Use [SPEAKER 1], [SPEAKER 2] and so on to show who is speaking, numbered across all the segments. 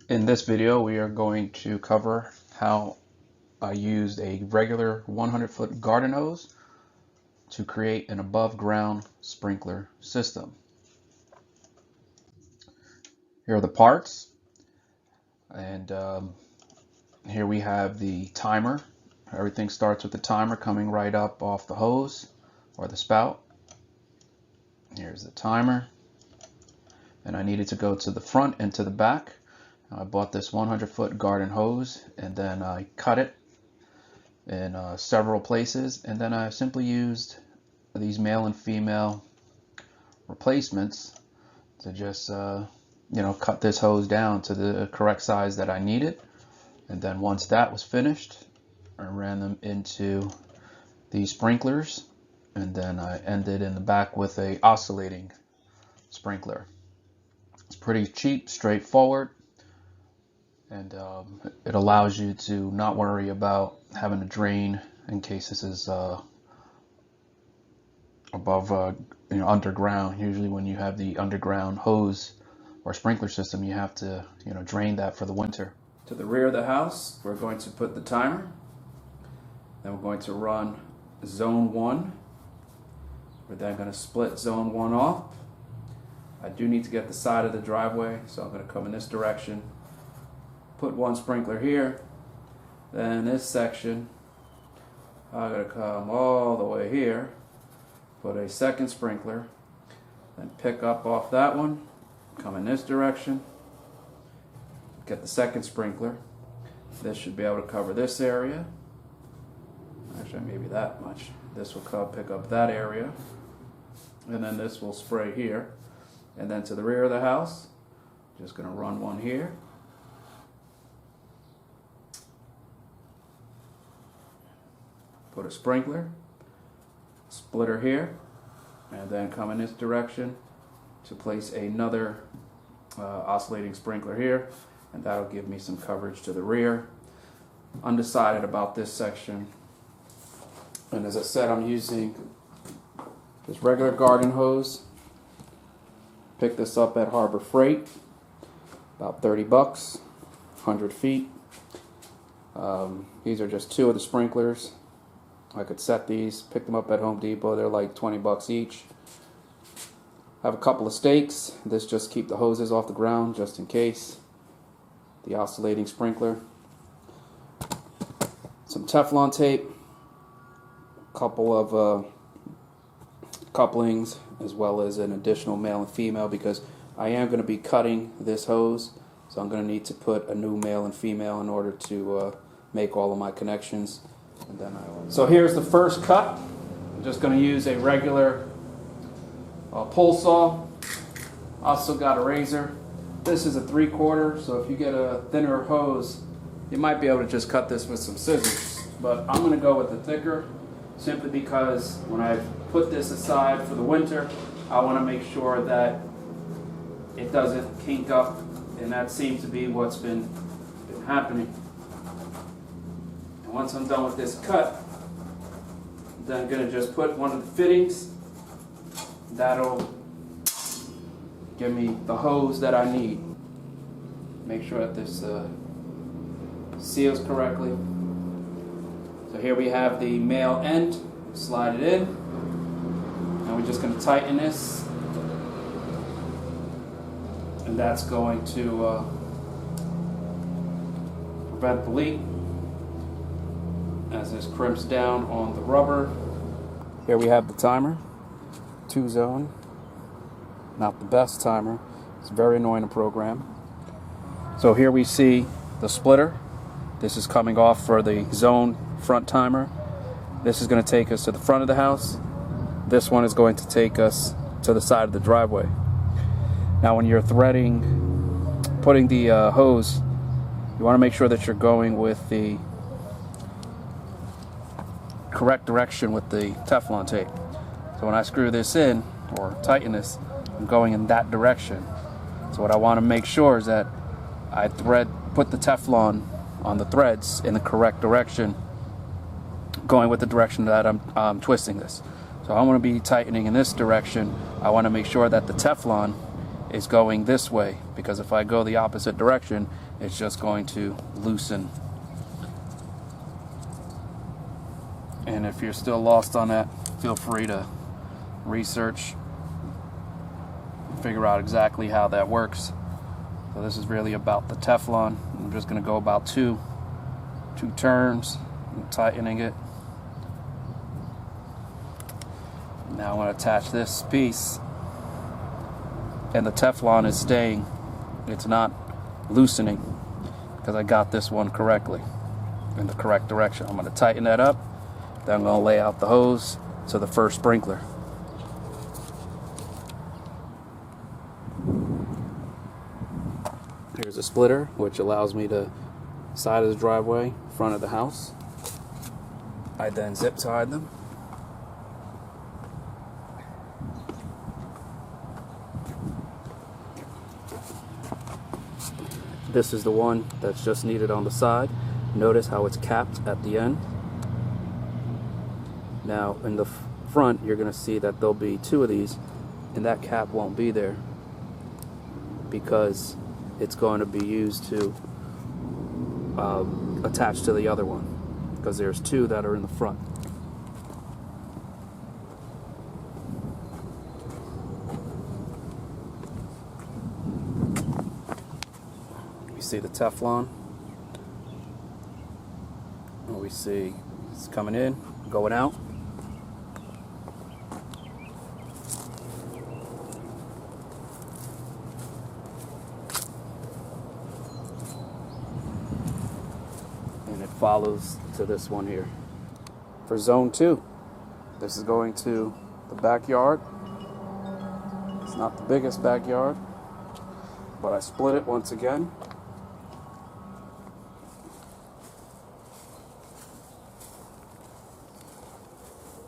[SPEAKER 1] In this video, we are going to cover how I used a regular 100-foot garden hose to create an above-ground sprinkler system. Here are the parts, and here we have the timer. Everything starts with the timer coming right up off the hose or the spout. Here's the timer, and I needed to go to the front and to the back. I bought this 100-foot garden hose, and then I cut it in several places, and then I simply used these male and female replacements to just cut this hose down to the correct size that I needed. And then once that was finished, I ran them into these sprinklers, and then I ended in the back with a oscillating sprinkler. It's pretty cheap, straightforward, and it allows you to not worry about having to drain in case this is above underground. Usually when you have the underground hose or sprinkler system, you have to drain that for the winter. To the rear of the house, we're going to put the timer. Then we're going to run zone 1. We're then going to split zone 1 off. I do need to get the side of the driveway, so I'm going to come in this direction, put one sprinkler here, then this section I'm going to come all the way here, put a second sprinkler, then pick up off that one, come in this direction, get the second sprinkler. This should be able to cover this area, actually maybe that much. This will pick up that area, and then this will spray here. And then to the rear of the house, just going to run one here. Put a sprinkler, splitter here, and then come in this direction to place another oscillating sprinkler here, and that'll give me some coverage to the rear. Undecided about this section, and as I said, I'm using this regular garden hose. Picked this up at Harbor Freight, about 30 bucks, 100 feet. These are just two of the sprinklers. I could set these, pick them up at Home Depot. They're like 20 bucks each. I have a couple of stakes. This just keep the hoses off the ground just in case. The oscillating sprinkler. Some Teflon tape. A couple of couplings, as well as an additional male and female, because I am going to be cutting this hose, so I'm going to need to put a new male and female in order to make all of my connections. And then So here's the first cut. I'm just going to use a regular pull saw. Also got a razor. This is a 3/4, so if you get a thinner hose, you might be able to just cut this with some scissors. But I'm going to go with the thicker, simply because when I put this aside for the winter, I want to make sure that it doesn't kink up, and that seems to be what's been happening. And once I'm done with this cut, then I'm going to just put one of the fittings. That'll give me the hose that I need. Make sure that this seals correctly. So here we have the male end. Slide it in. Now we're just going to tighten this. And that's going to prevent the leak as this crimps down on the rubber. Here we have the timer. 2-zone. Not the best timer. It's very annoying to program. So here we see the splitter. This is coming off for the zone front timer. This is going to take us to the front of the house. This one is going to take us to the side of the driveway. Now when you're putting the hose, you want to make sure that you're going with the correct direction with the Teflon tape. So when I screw this in, or tighten this, I'm going in that direction. So what I want to make sure is that I put the Teflon on the threads in the correct direction, going with the direction that I'm twisting this. So I want to be tightening in this direction. I want to make sure that the Teflon is going this way, because if I go the opposite direction, it's just going to loosen. And if you're still lost on that, feel free to research, figure out exactly how that works. So this is really about the Teflon. I'm just going to go about two turns and tightening it. Now I'm going to attach this piece, and the Teflon is staying. It's not loosening because I got this one correctly in the correct direction. I'm going to tighten that up. Then I'm going to lay out the hose to the first sprinkler. Here's a splitter which allows me to side of the driveway, front of the house. I then zip tied them. This is the one that's just needed on the side. Notice how it's capped at the end. Now in the front you're going to see that there'll be two of these, and that cap won't be there because it's going to be used to attach to the other one, because there's two that are in the front. We see the Teflon, and we see it's coming in, going out. And it follows to this one here. For zone 2, this is going to the backyard. It's not the biggest backyard, but I split it once again.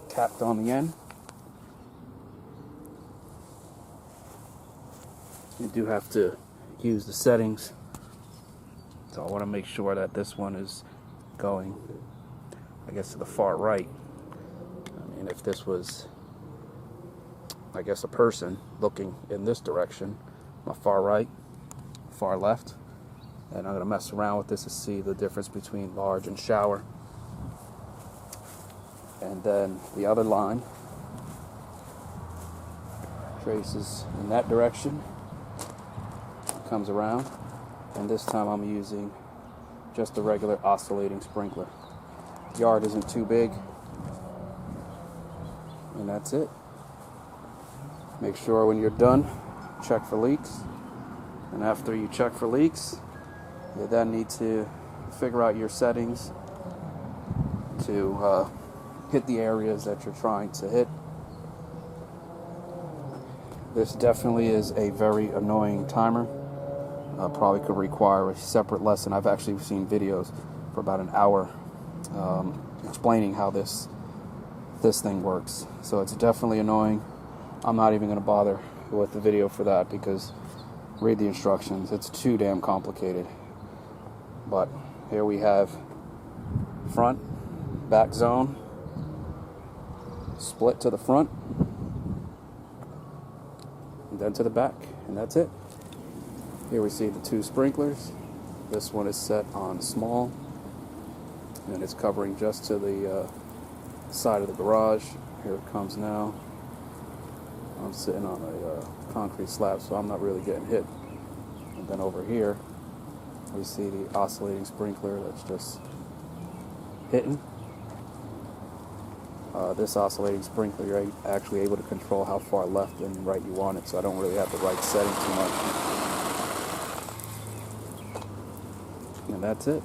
[SPEAKER 1] Capped on the end. You do have to use the settings, so I want to make sure that this one is going, I guess, to the far right. I mean, if this was, I guess, a person looking in this direction, my far right, far left, and I'm going to mess around with this to see the difference between large and shower. And then the other line traces in that direction, comes around, and this time I'm using just a regular oscillating sprinkler. Yard isn't too big, and that's it. Make sure when you're done, check for leaks, and after you check for leaks, you then need to figure out your settings to hit the areas that you're trying to hit. This definitely is a very annoying timer. Probably could require a separate lesson. I've actually seen videos for about an hour explaining how this thing works. So it's definitely annoying. I'm not even going to bother with the video for that, because read the instructions. It's too damn complicated. But here we have front, back zone, split to the front, and then to the back, and that's it. Here we see the two sprinklers. This one is set on small, and it's covering just to the side of the garage. Here it comes now. I'm sitting on a concrete slab, so I'm not really getting hit. And then over here, we see the oscillating sprinkler that's just hitting. This oscillating sprinkler, you're actually able to control how far left and right you want it, so I don't really have the right setting too much. And that's it.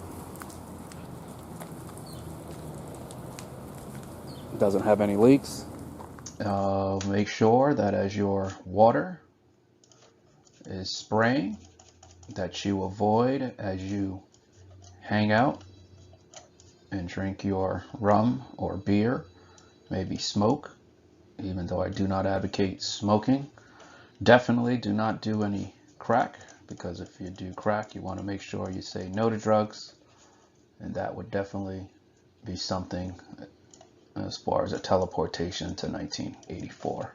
[SPEAKER 1] It doesn't have any leaks. Make sure that as your water is spraying, that you avoid as you hang out and drink your rum or beer, maybe smoke, even though I do not advocate smoking. Definitely do not do any crack, because if you do crack, you want to make sure you say no to drugs, and that would definitely be something as far as a teleportation to 1984.